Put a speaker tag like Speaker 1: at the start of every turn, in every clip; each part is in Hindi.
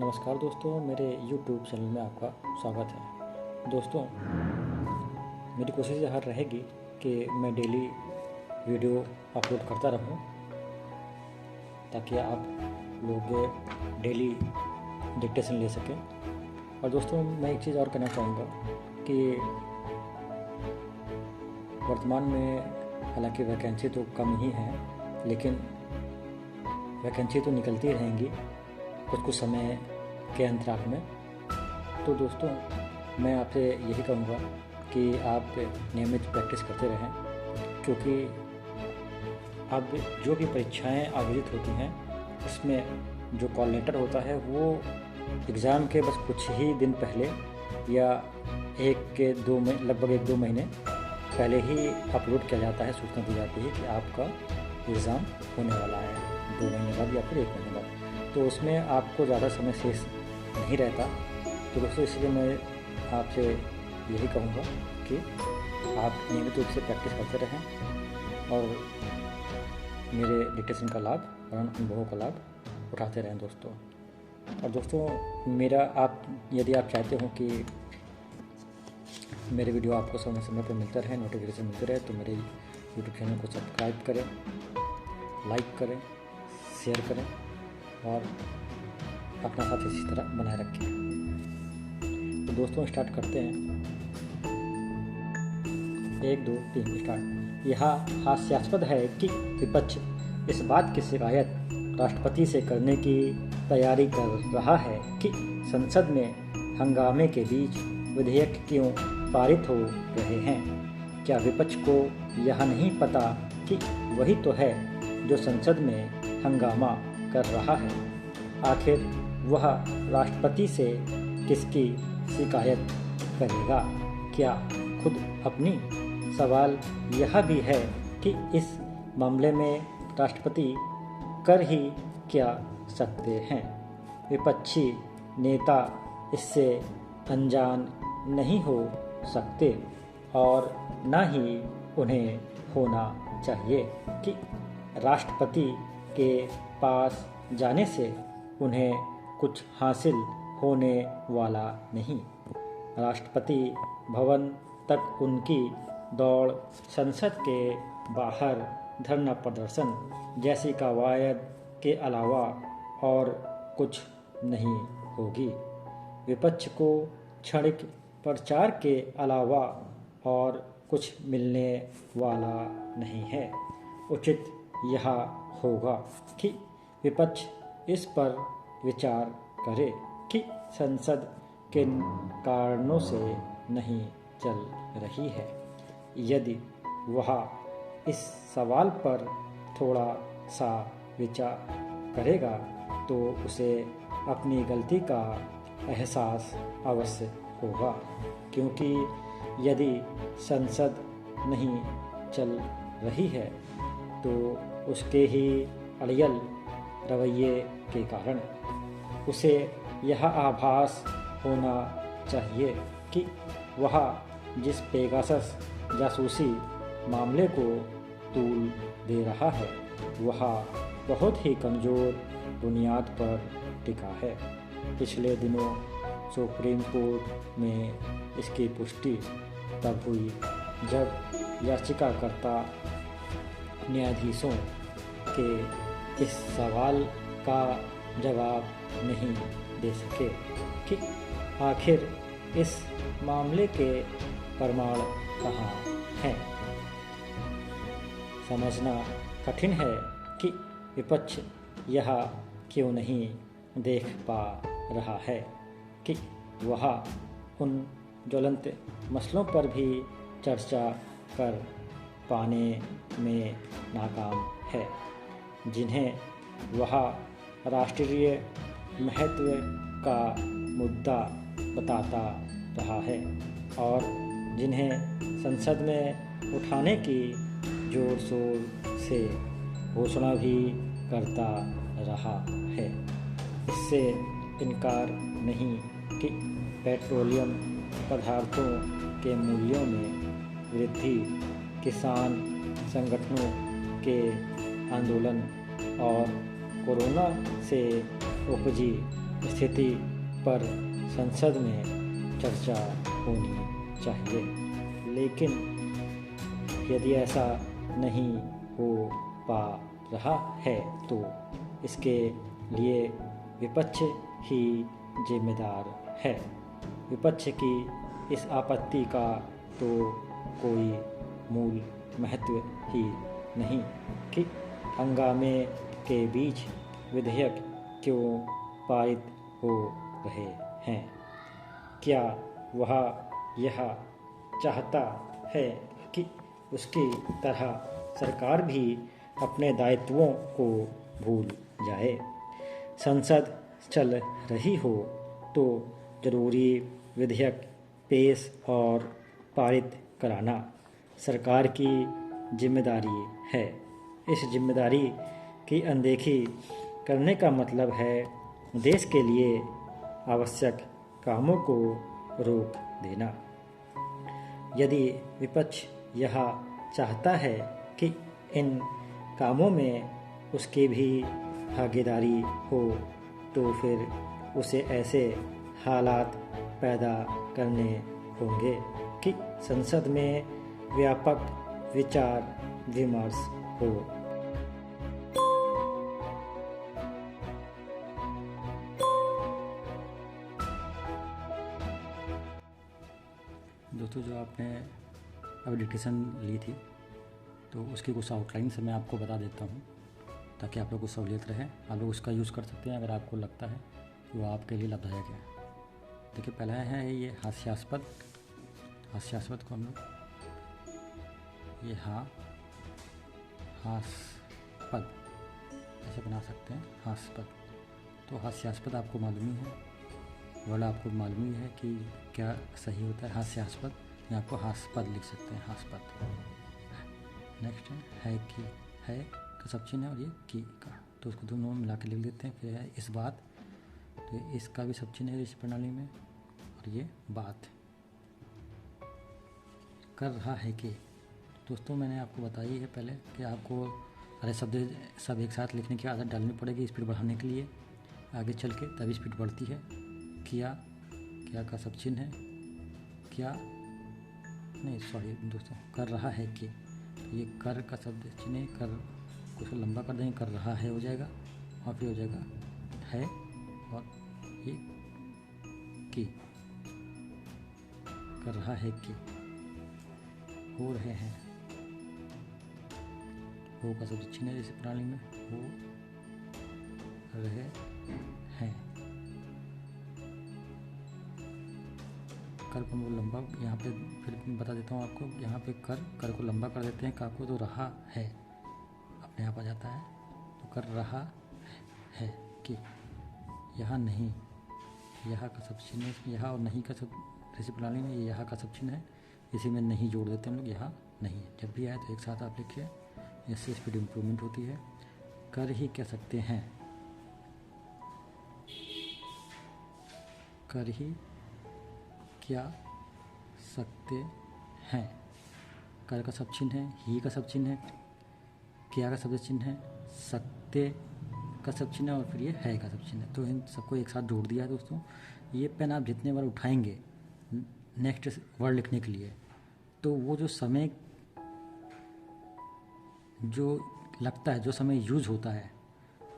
Speaker 1: नमस्कार दोस्तों, मेरे YouTube चैनल में आपका स्वागत है। दोस्तों, मेरी कोशिश यह रहेगी कि मैं डेली वीडियो अपलोड करता रहूं, ताकि आप लोग डेली डिक्टेशन ले सकें। और दोस्तों, मैं एक चीज़ और कहना चाहूँगा कि वर्तमान में हालांकि वैकेंसी तो कम ही है, लेकिन वैकेंसी तो निकलती रहेंगी कुछ समय के अंतराल में। तो दोस्तों, मैं आपसे यही कहूँगा कि आप नियमित प्रैक्टिस करते रहें, क्योंकि अब जो भी परीक्षाएं आयोजित होती हैं उसमें जो कॉल लेटर होता है वो एग्ज़ाम के बस कुछ ही दिन पहले या लगभग 1-2 महीने पहले ही अपलोड किया जाता है। सूचना दी जाती है कि आपका एग्ज़ाम होने वाला है 2 महीने बाद या फिर 1 महीने बाद। तो उसमें आपको ज़्यादा समय शेष नहीं रहता। तो दोस्तों, इसलिए मैं आपसे यही कहूँगा कि आप नियमित रूप से प्रैक्टिस करते रहें और मेरे डिक्टेशन का लाभ और अनुभवों का लाभ उठाते रहें दोस्तों। और दोस्तों, यदि आप चाहते हो कि मेरे वीडियो आपको समय समय पर मिलते रहे, नोटिफिकेशन मिलते रहे, तो मेरे यूट्यूब चैनल को सब्सक्राइब करें, लाइक करें, शेयर करें और अपना साथ इसी तरह बनाए रखें। तो दोस्तों, स्टार्ट करते हैं। 1 2 3 स्टार्ट। यह हास्यास्पद है कि विपक्ष इस बात की शिकायत राष्ट्रपति से करने की तैयारी कर रहा है कि संसद में हंगामे के बीच विधेयक क्यों पारित हो रहे हैं। क्या विपक्ष को यह नहीं पता कि वही तो है जो संसद में हंगामा कर रहा है। आखिर वह राष्ट्रपति से किसकी शिकायत करेगा। क्या खुद अपनी। सवाल यह भी है कि इस मामले में राष्ट्रपति कर ही क्या सकते हैं। विपक्षी नेता इससे अनजान नहीं हो सकते और न ही उन्हें होना चाहिए कि राष्ट्रपति के पास जाने से उन्हें कुछ हासिल होने वाला नहीं। राष्ट्रपति भवन तक उनकी दौड़ संसद के बाहर धरना प्रदर्शन जैसी कवायद के अलावा और कुछ नहीं होगी। विपक्ष को क्षणिक प्रचार के अलावा और कुछ मिलने वाला नहीं है। उचित यह होगा कि विपक्ष इस पर विचार करे कि संसद किन कारणों से नहीं चल रही है। यदि वह इस सवाल पर थोड़ा सा विचार करेगा तो उसे अपनी गलती का एहसास अवश्य होगा, क्योंकि यदि संसद नहीं चल रही है तो उसके ही अड़ियल रवैये के कारण उसे यह आभास होना चाहिए कि वह जिस पेगासस जासूसी मामले को तूल दे रहा है वह बहुत ही कमज़ोर बुनियाद पर टिका है। पिछले दिनों सुप्रीम कोर्ट में इसकी पुष्टि तब हुई जब याचिकाकर्ता न्यायाधीशों के इस सवाल का जवाब नहीं दे सके कि आखिर इस मामले के प्रमाण कहाँ हैं। समझना कठिन है कि विपक्ष यह क्यों नहीं देख पा रहा है कि वह उन ज्वलंत मसलों पर भी चर्चा कर पाने में नाकाम है जिन्हें वह राष्ट्रीय महत्व का मुद्दा बताता रहा है और जिन्हें संसद में उठाने की जोर शोर से घोषणा भी करता रहा है। इससे इनकार नहीं कि पेट्रोलियम पदार्थों के मूल्यों में वृद्धि, किसान संगठनों के आंदोलन और कोरोना से उपजी स्थिति पर संसद में चर्चा होनी चाहिए। लेकिन यदि ऐसा नहीं हो पा रहा है तो इसके लिए विपक्ष ही जिम्मेदार है। विपक्ष की इस आपत्ति का तो कोई मूल महत्व ही नहीं कि हंगामे के बीच विधेयक क्यों पारित हो रहे हैं। क्या वह यह चाहता है कि उसकी तरह सरकार भी अपने दायित्वों को भूल जाए? संसद चल रही हो तो जरूरी विधेयक पेश और पारित कराना सरकार की जिम्मेदारी है। इस जिम्मेदारी की अनदेखी करने का मतलब है देश के लिए आवश्यक कामों को रोक देना। यदि विपक्ष यह चाहता है कि इन कामों में उसकी भी भागीदारी हो तो फिर उसे ऐसे हालात पैदा करने होंगे कि संसद में व्यापक विचार विमर्श हो। दोस्तों, जो आपने अब डिस्कशन ली थी तो उसकी कुछ आउटलाइन से मैं आपको बता देता हूँ ताकि आप लोग को सहूलियत रहे। आप लोग उसका यूज़ कर सकते हैं अगर आपको लगता है कि वो आपके लिए लाभदायक है। देखिए, पहला है ये हास्यास्पद। हास्यास्पद को हम लोग ये हास्यास्पद ऐसे बना सकते हैं, हास्यास्पद। तो हास्यास्पद आपको मालूम ही है, वर्ड आपको मालूम ही है कि क्या सही होता है। हास्यास्पद या आपको हास्यास्पद लिख सकते हैं, हास्यास्पद। नेक्स्ट है कि है का सब चिन्ह है और ये की का, तो उसको दोनों मिला के लिख देते हैं। फिर है इस बात, तो इसका भी सब चिन्ह है इस प्रणाली में, और ये बात कर रहा है कि। दोस्तों, मैंने आपको बताई है पहले कि आपको सारे शब्द सब एक साथ लिखने की आदत डालनी पड़ेगी स्पीड बढ़ाने के लिए। आगे चल के तभी स्पीड बढ़ती है। किया, क्या का सब चिन्ह है, क्या नहीं सॉरी दोस्तों, कर रहा है कि, तो ये कर का शब्द चिन्ह है, कर कुछ लंबा कर देंगे, कर रहा है हो जाएगा, और फिर हो जाएगा है, और ये कि, कर रहा है कि, हो रहे हैं, हो का शब्द चिन्ह है इस प्रणाली में, हो रहे हैं। कर को हम लंबा यहाँ पे फिर बता देता हूँ आपको। यहाँ पे कर को लंबा कर देते हैं, का को तो रहा है अपने आप आ जाता है, तो कर रहा है कि। यहाँ नहीं, यहाँ का सब चिन्ह है, यहाँ और नहीं का सब इसी प्रणाली में ये यहाँ का सब चिन्ह है, इसी में नहीं जोड़ देते हम लोग, यहाँ नहीं। जब भी आए तो एक साथ आप लिखिए, इससे स्पीड इम्प्रूवमेंट होती है। कर ही कह सकते हैं, कर ही क्या सकते हैं। कर का सब चिन्ह है, ही का सब चिन्ह है, क्या का सब चिन्ह है, सकते का सब चिन्ह है, और फिर ये है का सब चिन्ह है। तो इन सबको एक साथ जोड़ दिया है दोस्तों। ये पेन आप जितने बार उठाएंगे नेक्स्ट वर्ड लिखने के लिए, तो वो जो समय जो लगता है, जो समय यूज होता है,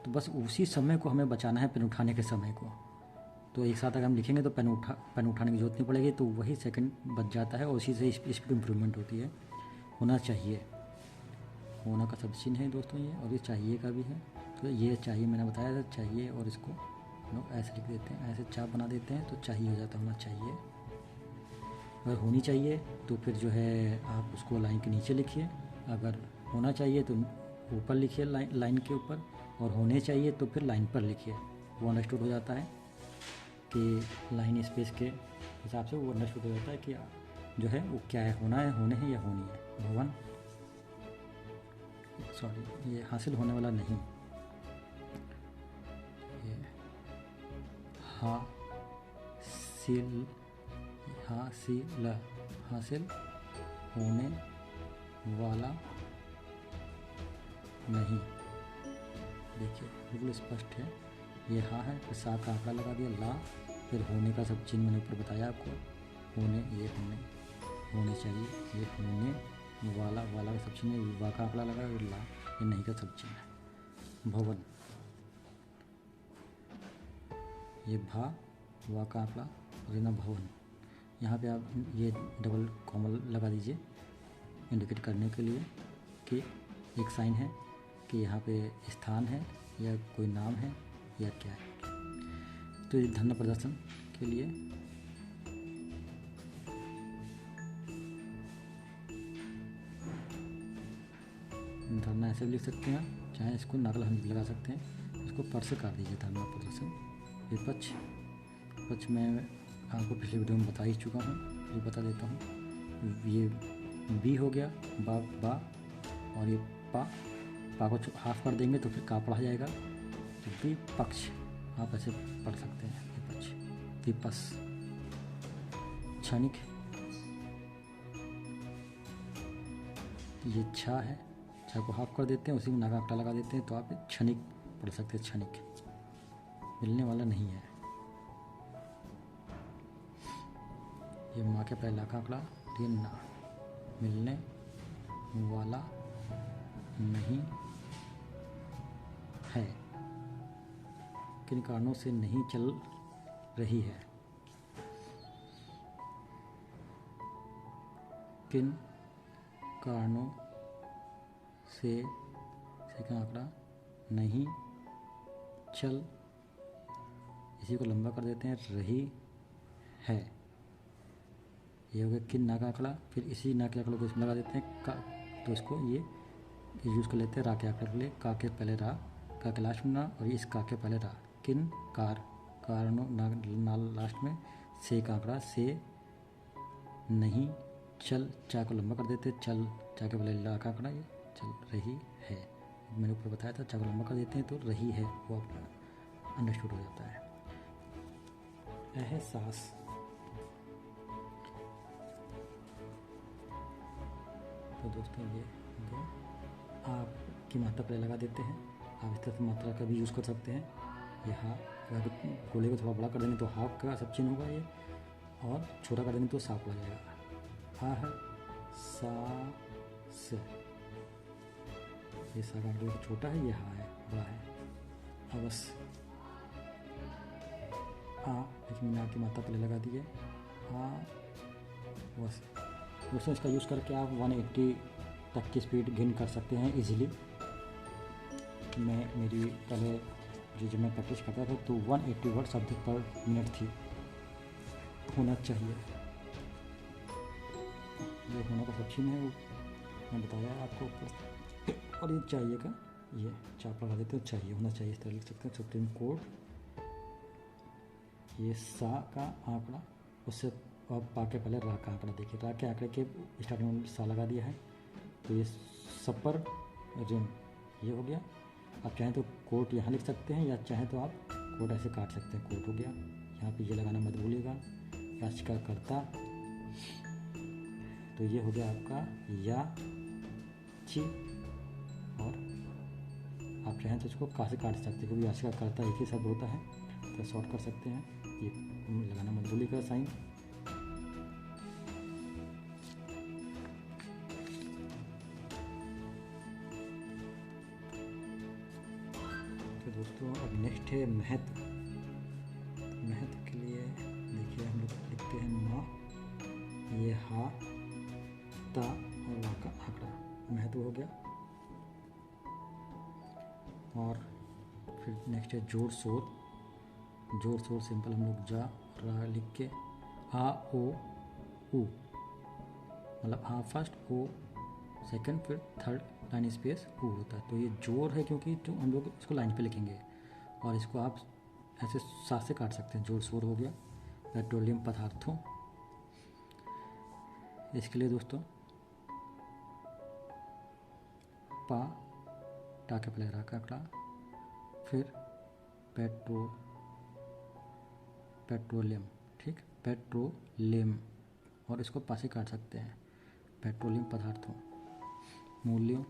Speaker 1: तो बस उसी समय को हमें बचाना है, पेन उठाने के समय को। तो एक साथ अगर हम लिखेंगे तो पेन उठाने की जरूरत नहीं पड़ेगी, तो वही सेकंड बच जाता है और उसी से स्पीड इम्प्रूवमेंट होती है। होना चाहिए, होना का शब्द चिन्ह है दोस्तों ये, और ये चाहिए का भी है। तो ये चाहिए मैंने बताया था, चाहिए, और इसको हम लोग ऐसे लिख देते हैं, ऐसे चाप बना देते हैं, तो चाहिए हो जाता है, होना चाहिए। अगर होनी चाहिए तो फिर जो है आप उसको लाइन के नीचे लिखिए, अगर होना चाहिए तो ऊपर लिखिए लाइन के ऊपर, और होने चाहिए तो फिर लाइन पर लिखिए। वो अंडरस्टूड हो जाता है कि लाइन स्पेस के हिसाब से वो अंडरस्टूड हो जाता है कि जो है वो क्या है, होना है, होने हैं या होनी है। भवन, सॉरी ये हासिल होने वाला नहीं, ये हासिल, हासिल होने वाला नहीं। देखिए बिल्कुल स्पष्ट है, ये हाँ है, फिर सा का आंकड़ा लगा दिया, ला, फिर होने का सब चिन्ह मैंने ऊपर बताया आपको, होने, ये होने चाहिए, ये होने वाला, वाला का सब चिन्ह, वा का आंकड़ा लगा, और ला, ये नहीं का सब चिन्ह है। भवन, ये भा, वा का आंकड़ा, और ये ना भवन। यहाँ पे आप ये डबल कॉमा लगा दीजिए इंडिकेट करने के लिए कि एक साइन है कि यहाँ पे स्थान है या कोई नाम है या क्या है। तो ये धन्य प्रदर्शन के लिए धरना ऐसे भी लिख सकते हैं, चाहे इसको नकल हम लगा सकते हैं, इसको पर से काट दीजिए धरना प्रदर्शन। विपक्ष, विपक्ष में आपको पिछले वीडियो में बता ही चुका हूँ, ये बता देता हूँ। ये बी हो गया, बा और ये पा को हाफ कर देंगे तो फिर का पढ़ा जाएगा, तो विपक्ष आप ऐसे पढ़ सकते हैं, विपक्ष, विपस, क्षणिक, ये छा है, छा को हाफ कर देते हैं, उसी में नागा आंकड़ा लगा देते हैं, तो आप क्षणिक पढ़ सकते हैं, क्षणिक, मिलने वाला नहीं है। ये माँ के पहले ला का आंकड़ा, ये ना, मिलने वाला नहीं है, किन कारणों से नहीं चल रही है, किन कारणों से का आंकड़ा नहीं चल, इसी को लंबा कर देते हैं, रही है, ये हो गया किन ना का आंकड़ा। फिर इसी ना के आंकड़ों को इसमें लगा देते हैं का, तो इसको ये यूज़ कर लेते हैं रा के आंकड़े के लिए, का के पहले रा, का के लास्ट में ना, और इस का के पहले रा, किन कारणों ना लास्ट में, से का आंकड़ा, से नहीं चल, चा को लंबा कर देते हैं, चल, चा के पहले ला का आंकड़ा, ये चल रही है, मैंने ऊपर बताया था, चा को लंबा कर देते हैं तो रही है वो अपना अंडरस्टूड हो जाता है। एहसास, तो दोस्तों ये आपकी मात्रा पहले लगा देते हैं, आप इस तरह से मात्रा का भी यूज़ कर सकते हैं। यहाँ अगर गोले को थोड़ा बड़ा कर देंगे तो हाफ का सब चिन्ह होगा ये, और छोटा कर देंगे तो सा पड़ जाएगा। आह सा स, ये सा का जो छोटा है, ये हा है, बड़ा है, अवस, आ, लेकिन मैंने आपकी मात्रा पहले लगा दी है, आ वस। दोस्तों इसका यूज़ करके आप 180 तक की स्पीड गेन कर सकते हैं इजीली। मेरी पहले जब मैं प्रैक्टिस करता था तो 180 वर्ड शब्द पर मिनट थी, होना चाहिए, ये होना का सब चिन्ह है, वो मैं बताया आपको ऊपर। और ये चाहिए का, ये चाप लगा देते हैं, चाहिए होना चाहिए, इस तरह लिख सकते हैं, सुप्रीम कोर्ट, ये सा का आंकड़ा, उससे अब पा के पहले रा का आंकड़ा देखिए, रा के आंकड़े के स्टार्टिंग में सा लगा दिया है, तो ये सपर रिम, ये हो गया। आप चाहें तो कोट यहाँ लिख सकते हैं, या चाहें तो आप कोट ऐसे काट सकते हैं, कोट हो गया, यहाँ पे ये लगाना मत भूलिएगा, याचिकाकर्ता, तो ये हो गया आपका या ची, और आप चाहें तो इसको का से काट सकते हैं, क्योंकि याचिकाकर्ता एक ही शब्द होता है, तो शॉर्ट कर सकते हैं, ये लगाना मत भूलिएगा साइन। तो दोस्तों अब नेक्स्ट है महत्व। महत्व के लिए देखिए हम लोग लिखते हैं माँ, ये हा, ता और वा का आंकड़ा, महत्व हो गया। और फिर नेक्स्ट है जोड़ शोर। जोड़ शोर सिंपल हम लोग जा रा लिख के आ ओ उ, मतलब आ फर्स्ट, ओ सेकंड, फिर थर्ड लाइन स्पेस उ होता है, तो ये जोड़ है क्योंकि जो हम लोग इसको लाइन पे लिखेंगे, और इसको आप ऐसे साथ से काट सकते हैं, जोड़ शोर हो गया। पेट्रोलियम पदार्थों, इसके लिए दोस्तों पा, टा के पहले रा का आंकड़ा, फिर पेट्रोलियम, ठीक, पेट्रोलियम, और इसको पासे काट सकते हैं, पेट्रोलियम पदार्थों, मूल्यों,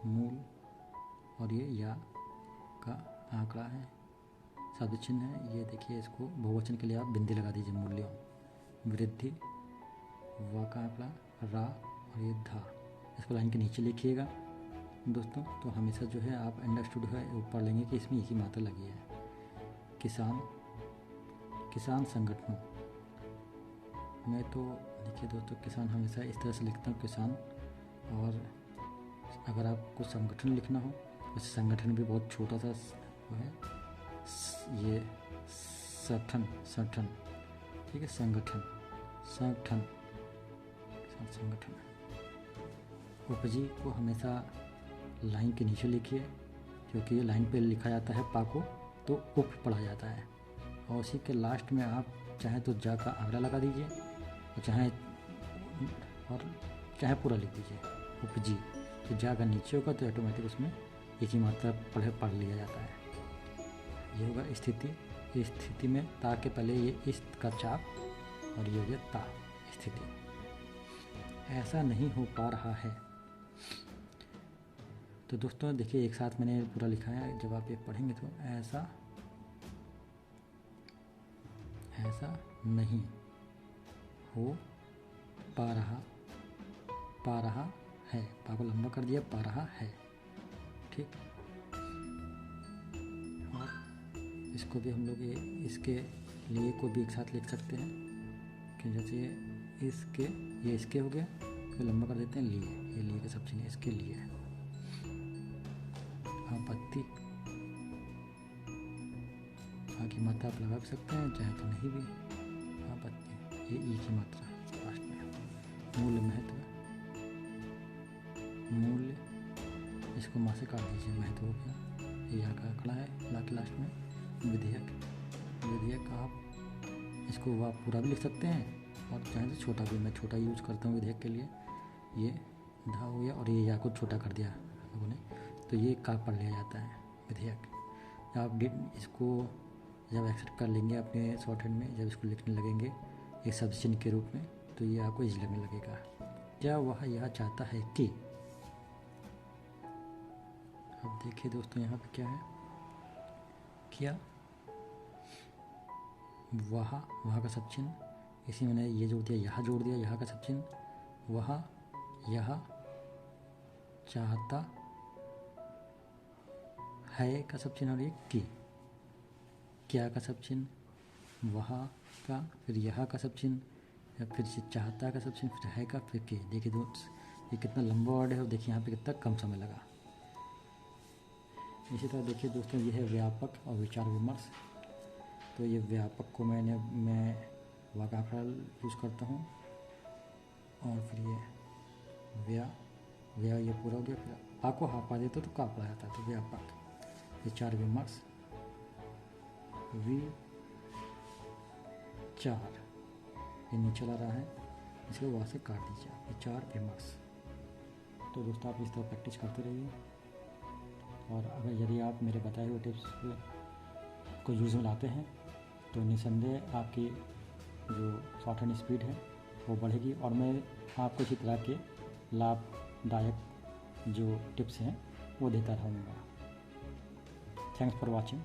Speaker 1: मूल, और ये या का आंकड़ा है, शब्द चिन्ह है। ये देखिए, इसको बहुवचन के लिए आप बिंदी लगा दीजिए। मूल्यों, वृद्धि, व का आंकड़ा, रा और ये धा, इसको लाइन के नीचे लिखिएगा दोस्तों। तो हमेशा जो है आप अंडरस्टूड है ऊपर लेंगे कि इसमें एक ही मात्रा लगी है। किसान, किसान संगठनों मैं तो देखिए दोस्तों, किसान हमेशा इस तरह से लिखता हूँ, किसान। और अगर आपको संगठन लिखना हो, वैसे संगठन भी बहुत छोटा सा वो है, ये संगठन, संगठन, ठीक है, संगठन, संगठन, संगठन। उपजी को हमेशा लाइन के नीचे लिखिए, क्योंकि ये लाइन पे लिखा जाता है पा को, तो उप पढ़ा जाता है। और उसी के लास्ट में आप चाहे तो जा का आंकड़ा लगा दीजिए, और चाहे पूरा लिख दीजिए उपजी। तो जा का नीचे होगा तो ऑटोमेटिक उसमें एक ही मात्रा पढ़ लिया जाता है। ये होगा स्थिति। इस स्थिति में ता के पहले ये इस का चाप और ये हो गया ता, स्थिति। ऐसा नहीं हो पा रहा है। तो दोस्तों देखिए, एक साथ मैंने पूरा लिखा है। जब आप ये पढ़ेंगे तो ऐसा नहीं हो पा रहा है। पा को लंबा कर दिया, पा रहा है, ठीक। और इसको भी हम लोग इसके लिए को भी एक साथ लिख सकते हैं कि जैसे ये इसके हो गया, तो लंबा कर देते हैं लिए। ये लिए का सब चीज़ें इसके लिए। आपत्ति, की मात्रा आप लगा सकते हैं, चाहे तो नहीं भी। आपत्ति, ये ई की मात्रा लास्ट में। मूल्य, महत्व, मूल्य, इसको माँ से काट दीजिए, महत्व हो गया। ये यहाँ का आंकड़ा है, ला के लास्ट में। विधेयक, विधेयक आप इसको आप पूरा भी लिख सकते हैं, और चाहे तो छोटा भी। मैं छोटा यूज करता हूँ विधेयक के लिए। ये धा हो गया, और ये या को छोटा कर दिया लोगों ने, तो ये का पढ़ लिया जाता है विधेयक। आप इसको जब एक्सेप्ट कर लेंगे अपने शॉर्ट हैंड में, जब इसको लिखने लगेंगे एक शब्द चिन्ह के रूप में, तो ये आपको इजी लगने लगेगा। क्या वह यह चाहता है कि, अब देखिए दोस्तों यहाँ पे क्या है, क्या वह का सब चिन्ह, इसी मैंने ये जोड़ दिया, यहाँ जोड़ दिया, यहाँ का सब चिन्ह, वह यह चाहता है का सब चिन्ह, और ये कि, क्या का सब चिन्ह, वहाँ का, फिर यहाँ का सब चिन्ह, या फिर चाहता का सब चिन्ह, फिर है का, फिर के। देखिए दोस्त, ये कितना लंबा वर्ड है, और देखिए यहाँ पे कितना कम समय लगा। इसी तरह देखिए दोस्तों, ये है व्यापक और विचार विमर्श। तो ये व्यापक को मैं वाक्यांश यूज़ करता हूँ, और फिर ये व्या ये पूरा हो गया। फिर आ को हा पा देते तो का पढ़ा जाता है, तो व्यापक। विचार विमर्श, विचार, ये नीचे ला रहा है, इसको वहाँ से काट दीजिए, विचार विमर्श। तो दोस्तों आप इस तरह प्रैक्टिस करते रहिए, और अगर यदि आप मेरे बताए हुए टिप्स को यूज़ में लाते हैं, तो निसंदेह आपकी जो शॉर्ट हैंड स्पीड है वो बढ़ेगी, और मैं आपको इसी तरह के लाभदायक जो टिप्स हैं वो देता रहूँगा। Thanks for watching.